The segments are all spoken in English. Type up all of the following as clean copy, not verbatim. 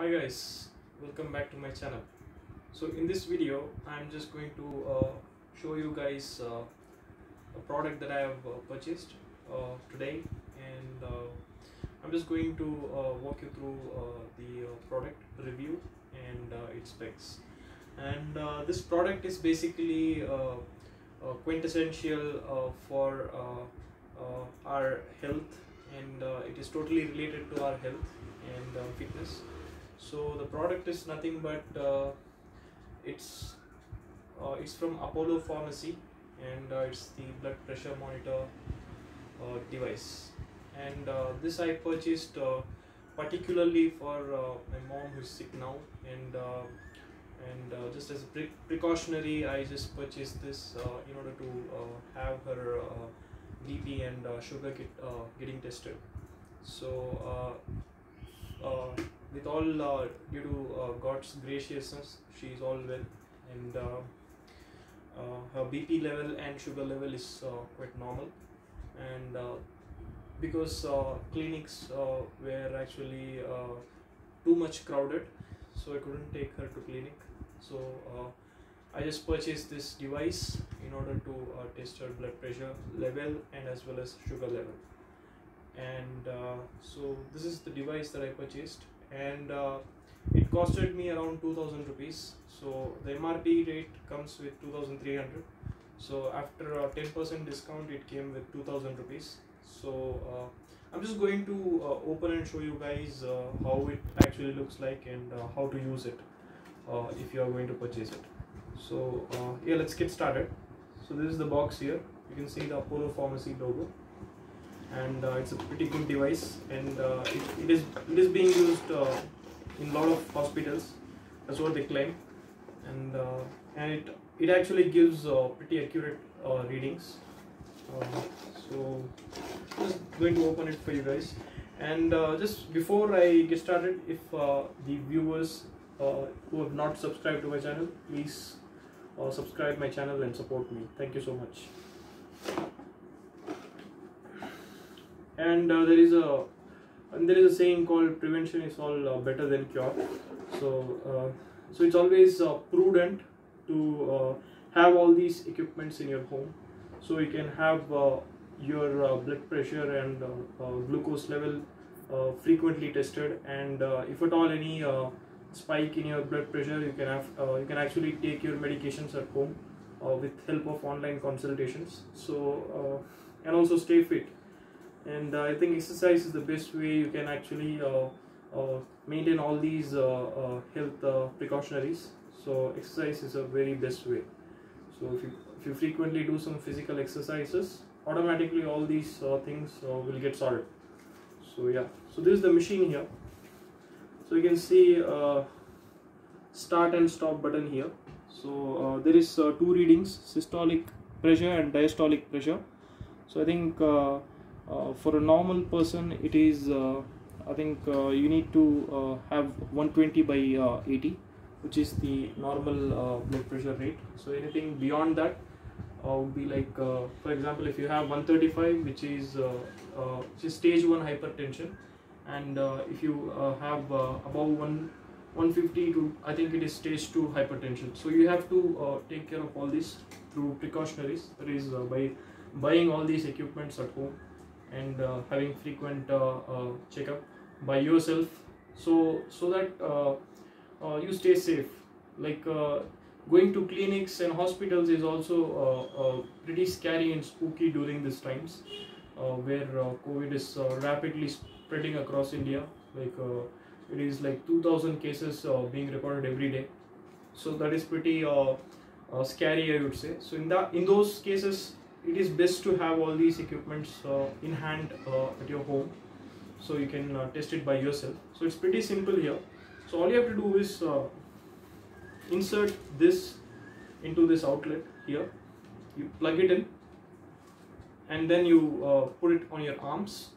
Hi guys, welcome back to my channel. So in this video I'm just going to show you guys a product that I have purchased today, and I'm just going to walk you through the product review and its specs. And this product is basically quintessential for our health, and it is totally related to our health and fitness. So the product is nothing but it's from Apollo Pharmacy, and it's the blood pressure monitor device. And this I purchased particularly for my mom who's sick now, and just as a precautionary, I just purchased this in order to have her BP and sugar getting tested. So with all due to God's graciousness, she is all well, and her BP level and sugar level is quite normal. And because clinics were actually too much crowded, so I couldn't take her to clinic. So I just purchased this device in order to test her blood pressure level and as well as sugar level. And so this is the device that I purchased, and it costed me around 2000 rupees. So the MRP rate comes with 2300, so after a 10% discount it came with 2000 rupees. So I'm just going to open and show you guys how it actually looks like, and how to use it if you are going to purchase it. So yeah, let's get started. So this is the box here. You can see the Apollo Pharmacy logo, and it's a pretty good device, and it is being used in a lot of hospitals. That's what they claim, and it actually gives pretty accurate readings. So I'm just going to open it for you guys. And just before I get started, if the viewers who have not subscribed to my channel, please subscribe my channel and support me. Thank you so much. And there is a saying called prevention is all better than cure. So it's always prudent to have all these equipments in your home, so you can have your blood pressure and glucose level frequently tested. And if at all any spike in your blood pressure, you can actually take your medications at home with help of online consultations. So and also stay fit. And I think exercise is the best way you can actually maintain all these health precautionaries. So exercise is a very best way. So if you frequently do some physical exercises, automatically all these things will get sorted. So yeah, so this is the machine here. So you can see start and stop button here. So there is two readings: systolic pressure and diastolic pressure. So I think for a normal person, it is I think you need to have 120 by 80, which is the normal blood pressure rate. So anything beyond that would be like, for example, if you have 135, which is stage 1 hypertension, and if you have above 150 to, I think it is stage 2 hypertension. So you have to take care of all this through precautionaries, that is by buying all these equipments at home, and having frequent checkup by yourself, so that you stay safe. Like going to clinics and hospitals is also pretty scary and spooky during these times where COVID is rapidly spreading across India. Like it is like 2000 cases being recorded every day. So that is pretty scary, I would say. So in those cases, it is best to have all these equipments in hand at your home, so you can test it by yourself. So it's pretty simple here. So all you have to do is insert this into this outlet here, you plug it in, and then you put it on your arms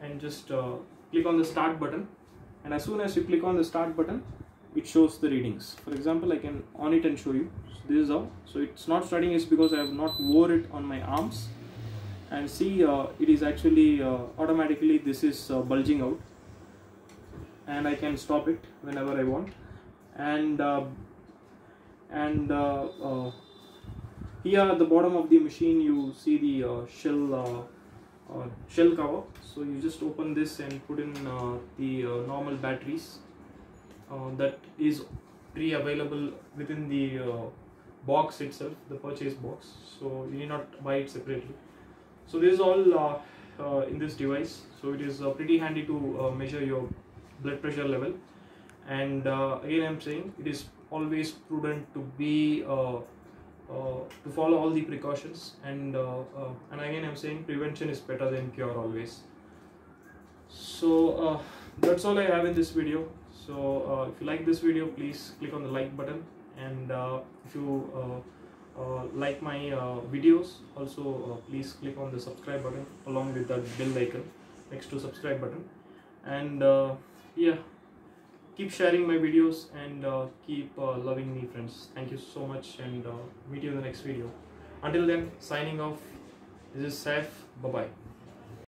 and just click on the start button. And as soon as you click on the start button, it shows the readings. For example, I can on it and show you. So this is how. So it's not starting, is because I have not wore it on my arms. And see, it is actually automatically, this is bulging out. and I can stop it whenever I want. And here at the bottom of the machine you see the shell cover. So you just open this and put in the normal batteries that is pre-available within the box itself, the purchase box, so you need not buy it separately. So this is all in this device. So it is pretty handy to measure your blood pressure level. And again I'm saying it is always prudent to be to follow all the precautions, and again I'm saying prevention is better than cure always. So that's all I have in this video. So if you like this video, please click on the like button, and if you like my videos, also please click on the subscribe button along with that bell icon next to subscribe button. And yeah, keep sharing my videos, and keep loving me, friends. Thank you so much, and meet you in the next video. Until then, signing off. This is Saif. Bye bye.